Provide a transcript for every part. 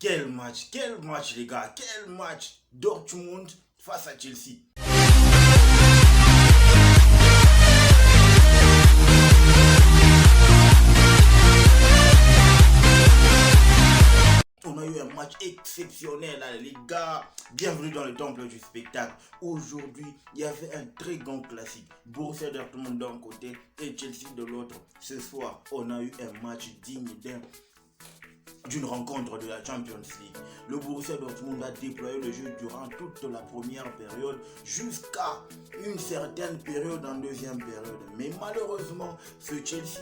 Quel match les gars, quel match. Dortmund face à Chelsea. On a eu un match exceptionnel là, les gars. Bienvenue dans le temple du spectacle. Aujourd'hui, il y avait un très grand classique. Borussia Dortmund d'un côté et Chelsea de l'autre. Ce soir, on a eu un match digne d'une rencontre de la Champions League. Le Borussia Dortmund a déployé le jeu durant toute la première période jusqu'à une certaine période en deuxième période. Mais malheureusement, ce Chelsea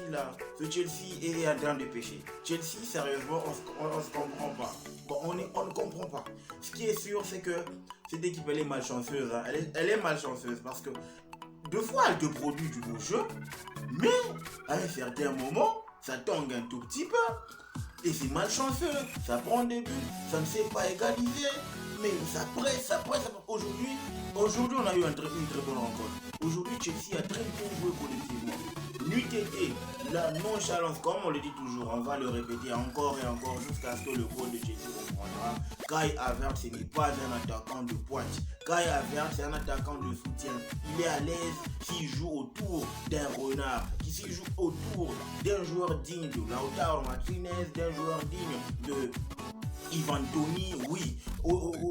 est en train de pêcher. Chelsea, sérieusement, on ne se comprend pas. On ne comprend pas. Ce qui est sûr, c'est que cette équipe, elle est malchanceuse. Hein. Elle est malchanceuse parce que deux fois, elle te produit du beau jeu, mais à un certain moment, ça tangue un tout petit peu. Et c'est malchanceux, ça prend des buts, ça ne sait pas égaliser, mais ça presse. Aujourd'hui, on a eu une très bonne rencontre. Aujourd'hui, Chelsea a très bien joué collectivement. N'eût été la nonchalance, comme on le dit toujours, on va le répéter encore et encore jusqu'à ce que le goal de Chelsea comprendra. Kai Havertz, ce n'est pas un attaquant de pointe. Kai Havertz, c'est un attaquant de soutien. Il est à l'aise s'il joue autour d'un renard, s'il joue autour d'un joueur digne de Lautaro Martinez, d'un joueur digne de Ivan Toney, oui,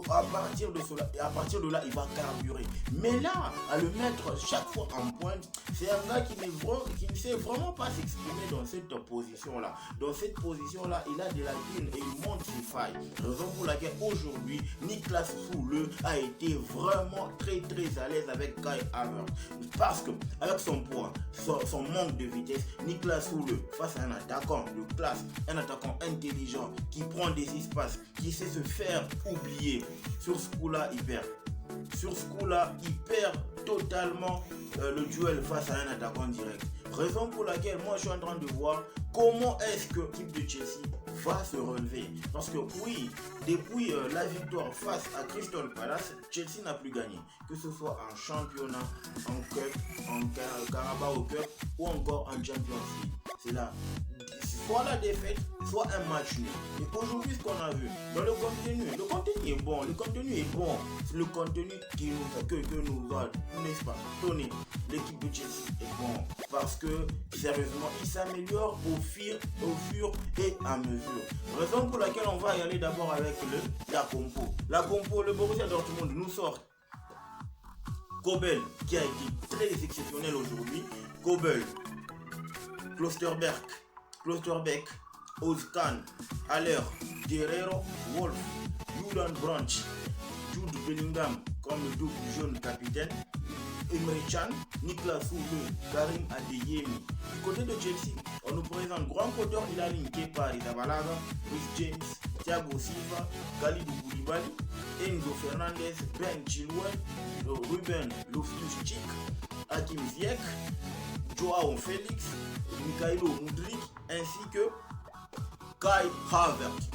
à partir de là, il va carburer. Mais là, à le mettre chaque fois en pointe, c'est un gars qui ne sait vraiment pas s'exprimer dans cette position-là. Dans cette position-là, il a de la lacunes et il montre ses failles. Raison pour laquelle aujourd'hui, Niklas Süle a été vraiment très à l'aise avec Kai Havertz. Parce que, avec son poids, son manque de vitesse, Niklas Süle, face à un attaquant de classe, un attaquant intelligent, qui prend des espaces, qui sait se faire oublier. Sur ce coup-là, il perd. Il perd totalement le duel face à un attaquant direct. Raison pour laquelle moi je suis en train de voir comment est-ce que l'équipe de Chelsea va se relever. Parce que oui, depuis la victoire face à Crystal Palace, Chelsea n'a plus gagné. Que ce soit en championnat, en cup, en Carabao Cup ou encore en Champions League. C'est là. Soit la défaite, soit un match nul. Et aujourd'hui, ce qu'on a vu dans le contenu est bon. Le contenu que nous va, n'est-ce pas, Tony, l'équipe de Chelsea est bon. Parce que, sérieusement, il s'améliore au fur et à mesure. Raison pour laquelle on va y aller d'abord avec la compo. La compo, le Borussia Dortmund nous sort Kobel, qui a été très exceptionnel aujourd'hui. Kobel, Klosterbeck, Ozkan, Haller, Guerrero, Wolf, Julian Brandt, Jude Bellingham comme le double jeune capitaine, Emre Can, Niklas Süle, Karim Adeyemi. Du côté de Chelsea, on nous présente grand coteur Ilani Kepa Arrizabalaga, Chris James, Thiago Silva, Kalidou Koulibaly, Enzo Fernandez, Ben Chilwell, Ruben Loftus-Cheek, Hakim Ziyech, Joao Félix, Mikhailo Mudryk ainsi que Kai Havertz.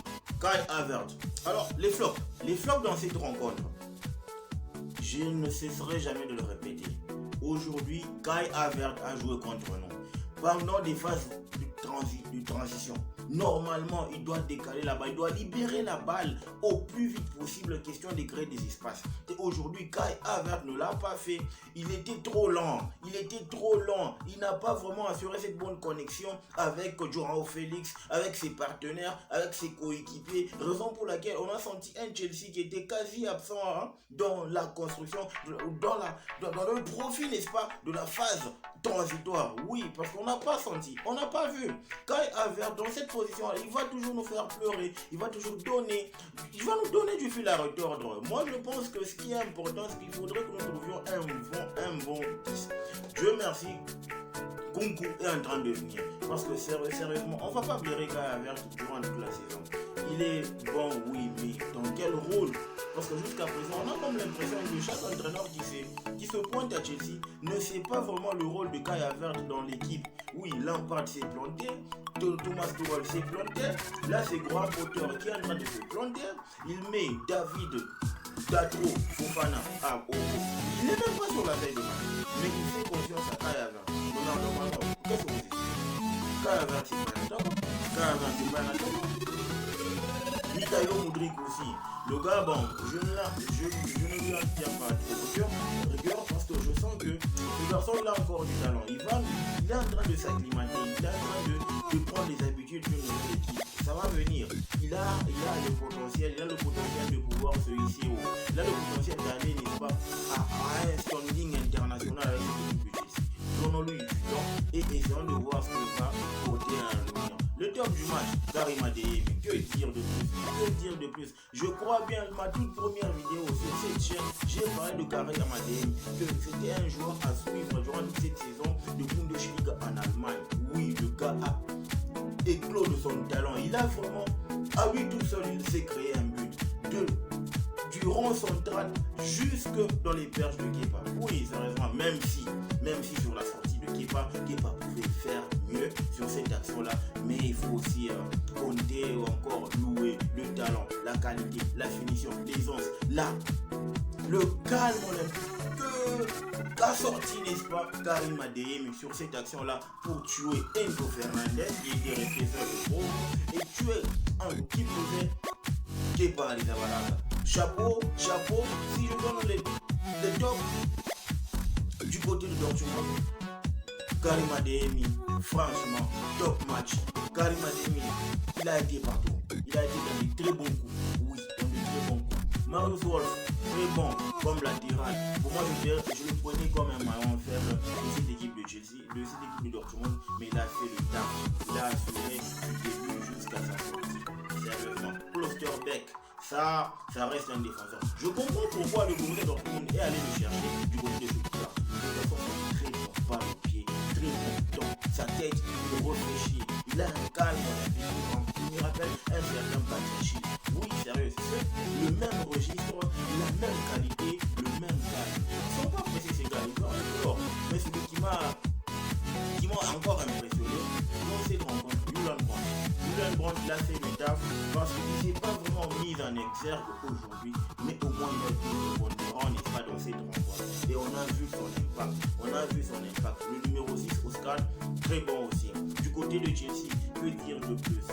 Alors, les flops dans cette rencontre, je ne cesserai jamais de le répéter. Aujourd'hui, Kai Havertz a joué contre nous. Pendant des phases de transition, normalement, il doit décaler la balle, il doit libérer la balle au plus vite possible, question de créer des espaces. Et aujourd'hui, Kai Havertz ne l'a pas fait. Il était trop lent. Il n'a pas vraiment assuré cette bonne connexion avec Joao Félix, avec ses partenaires, avec ses coéquipiers. Raison pour laquelle on a senti un Chelsea qui était quasi absent dans la construction, dans le profil, n'est-ce pas, de la phase transitoire. Oui, parce qu'on n'a pas senti, on n'a pas vu. Kai Havertz, dans cette position, il va toujours nous faire pleurer, il va nous donner du fil à retordre. Moi, je pense que ce qui est important, c'est qu'il faudrait que nous trouvions un bon 10. Dieu merci, Kunku est en train de venir. Parce que sérieusement, on ne va pas blairer Kai Havertz durant toute la saison. Il est bon, oui, mais dans quel rôle? Parce que jusqu'à présent, on a comme l'impression que chaque entraîneur qui se pointe à Chelsea ne sait pas vraiment le rôle de Kai Havertz dans l'équipe. Oui, Lampard s'est planté, Thomas Tuchel s'est planté, là c'est Graham Potter qui est en train de se planter. Il met David Datro Fofana à Oro. Il n'est même pas sur la taille de match, mais il fait confiance à Kai Havertz. Non, qu'est-ce que vous dites? Kai Havertz c'est pas un attaquant. Mykhailo Mudryk aussi. Le gars, bon, je ne lui en tiens pas trop rigueur parce que je sens que ce garçon il a encore du talent. Il est en train de s'acclimater, il est en train de prendre les habitudes d'une nouvelle équipe. Ça va venir. Il a le potentiel de pouvoir se hisser haut. Il a le potentiel d'aller, n'est-ce pas, à un standing international avec l'équipe de Chelsea. Donnons-lui du temps et essayons de voir ce qu'il va porter à l'avenir. Le top du match, Karim Adeyemi, que dire de plus? Que dire de plus? Je crois bien, ma toute première vidéo sur cette chaîne, j'ai parlé de Karim Adeyemi, que c'était un joueur à suivre durant toute cette saison de Bundesliga en Allemagne. Oui, le gars a éclos de son talent. Il a vraiment, à lui tout seul, il s'est créé un but. Du rond central jusque dans les perches de Kepa. Oui, sérieusement, même si sur la sortie de Kepa pouvait faire mieux sur cette action-là, mais il faut aussi compter ou encore louer le talent, la qualité, la finition, l'aisance, le calme qu'a sorti, n'est-ce pas, Karim Adeyemi sur cette action-là pour tuer Enzo Fernandez qui était resté seul de trop et tuer un qui pouvait Kepa Arrizabalaga. Chapeau, si je donne les top du côté de Dortmund, Karim Adeyemi, franchement, top match. Karim Adeyemi, il a été partout. Il a été dans des très bons coups. Oui, dans des très bons coups. Marius Wolf, très bon comme latéral. Pour moi, je le prenais comme un maillon faible de cette équipe de Chelsea, de cette équipe de Dortmund, mais il a fait le taf. Il a assuré du début jusqu'à sa sortie. Sérieusement, Klosterbeck. Ça reste un défenseur. Je comprends pourquoi le Borussia Dortmund est allé le chercher du côté de Stuttgart. Le garçon est très bon par le pied, très bon dans sa tête, il réfléchit. Il a un calme dans la vie. Il me rappelle un certain Batshuayi. Oui, sérieux, c'est le même registre, la même qualité, le même calme. Ils ne sont pas pressés ces gars, ils sont encore. Mais celui qui m'a encore impressionné dans cette rencontre, Julian Brandt, il a fait le taf parce qu'il ne s'est pas vraiment mis en exergue aujourd'hui, mais au moins il a été pondérant, n'est-ce pas, dans cette rencontre. Et on a vu son impact. Le numéro 6, Oscar, très bon aussi. Du côté de Chelsea, que dire de plus?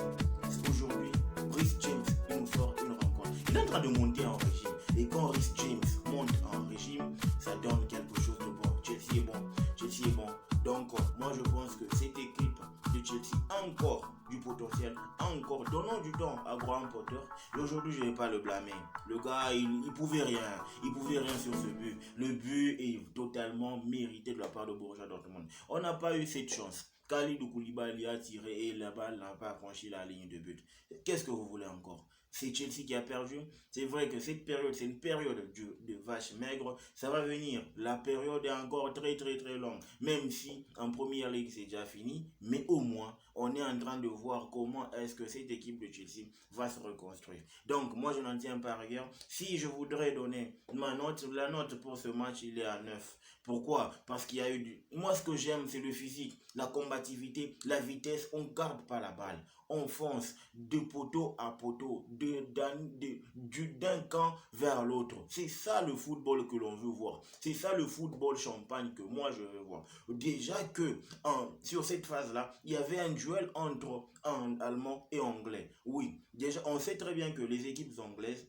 Aujourd'hui, Reece James, il nous sort une rencontre. Il est en train de monter en régime. Et quand Reece James monte en régime, ça donne quelque chose de bon. Chelsea est bon. Donc, moi je pense que cette équipe de Chelsea a encore du potentiel, encore. Donnons du temps à Graham Potter. Et aujourd'hui, je ne vais pas le blâmer. Le gars, il pouvait rien. Il pouvait rien sur ce but. Le but est totalement mérité de la part de Borussia Dortmund. On n'a pas eu cette chance. Khalidou Koulibaly a tiré et la balle n'a pas franchi la ligne de but. Qu'est-ce que vous voulez encore? C'est Chelsea qui a perdu. C'est vrai que cette période, c'est une période de vache maigre. Ça va venir. La période est encore très longue. Même si en première ligue c'est déjà fini. Mais au moins, on est en train de voir comment est-ce que cette équipe de Chelsea va se reconstruire. Donc, moi je n'en tiens pas rigueur. Si je voudrais donner la note pour ce match, il est à 9. Pourquoi? Parce qu'il y a eu Moi, ce que j'aime, c'est le physique, la combativité, la vitesse. On ne garde pas la balle. On fonce de poteau à poteau, d'un camp vers l'autre. C'est ça le football que l'on veut voir. C'est ça le football champagne que moi je veux voir. Déjà que sur cette phase-là, il y avait un duel entre Allemands et Anglais. Oui, déjà on sait très bien que les équipes anglaises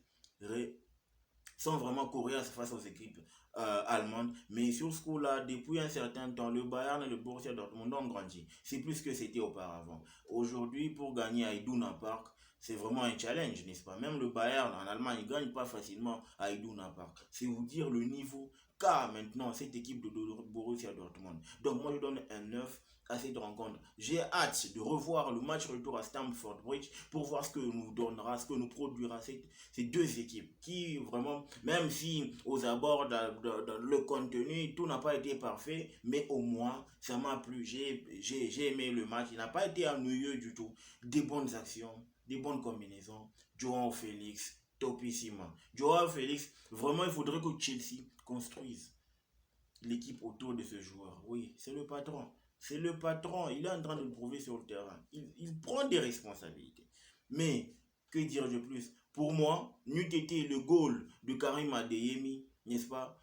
sont vraiment coriaces face aux équipes allemandes. Mais sur ce coup-là, depuis un certain temps, le Bayern et le Borussia Dortmund ont grandi. C'est plus que c'était auparavant. Aujourd'hui, pour gagner à Iduna Park, c'est vraiment un challenge, n'est-ce pas? Même le Bayern en Allemagne, il ne gagne pas facilement à Iduna Park. C'est vous dire le niveau qu'a maintenant cette équipe de Borussia Dortmund. Donc moi, je donne un 9 à cette rencontre. J'ai hâte de revoir le match retour à Stamford Bridge pour voir ce que nous donnera, ce que nous produira ces deux équipes qui vraiment, même si aux abords le contenu, tout n'a pas été parfait, mais au moins ça m'a plu. J'ai aimé le match, il n'a pas été ennuyeux du tout. Des bonnes actions, des bonnes combinaisons. Joao Félix, topissima. Joao Félix, vraiment il faudrait que Chelsea construise l'équipe autour de ce joueur. Oui, c'est le patron. C'est le patron, il est en train de le prouver sur le terrain. Il prend des responsabilités. Mais, que dire de plus? Pour moi, n'eût été le goal de Karim Adeyemi, n'est-ce pas?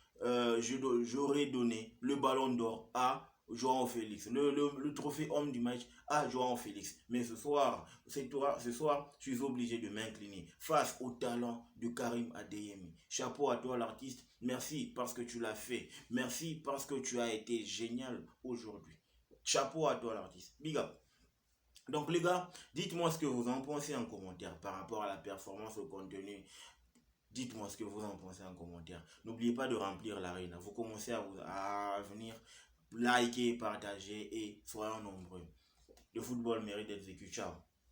J'aurais donné le ballon d'or à Joao Félix. Le trophée homme du match à Joao Félix. Mais ce soir, je suis obligé de m'incliner face au talent de Karim Adeyemi. Chapeau à toi l'artiste. Merci parce que tu l'as fait. Merci parce que tu as été génial aujourd'hui. Chapeau à toi l'artiste. Big up. Donc les gars, dites-moi ce que vous en pensez en commentaire par rapport à la performance, au contenu. Dites-moi ce que vous en pensez en commentaire. N'oubliez pas de remplir l'arène. Vous commencez à venir liker, partager et soyons nombreux. Le football mérite d'être vécu. Ciao.